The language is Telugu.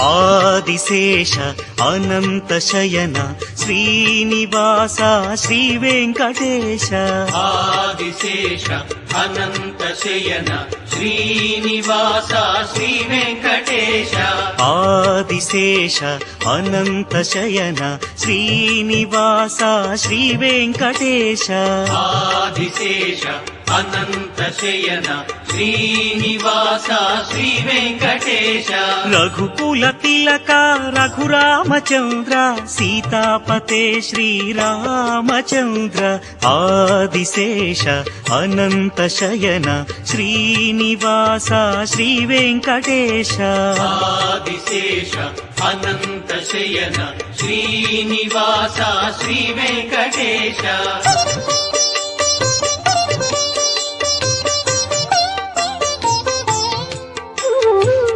ఆదిశేష అనంత శయన శ్రీనివాస శ్రీ వెంకటేశ. ఆదిశేష అనంత శయన శ్రీనివాస శ్రీ వెంకటేశ. ఆదిశేష అనంత శయన శ్రీనివాస శ్రీ వెంకటేశ. ఆదిశేష అనంత శయన శ్రీనివాస శ్రీ వెంకటేశ. రఘుకుల తిలక రఘురామచంద్ర సీతాపతే శ్రీరామచంద్ర. ఆదిశేష అనంత శయన శ్రీనివాస శ్రీ వెంకటేశ. ఆదిశేష అనంత శయన శ్రీనివాస శ్రీ వెంకటేశ.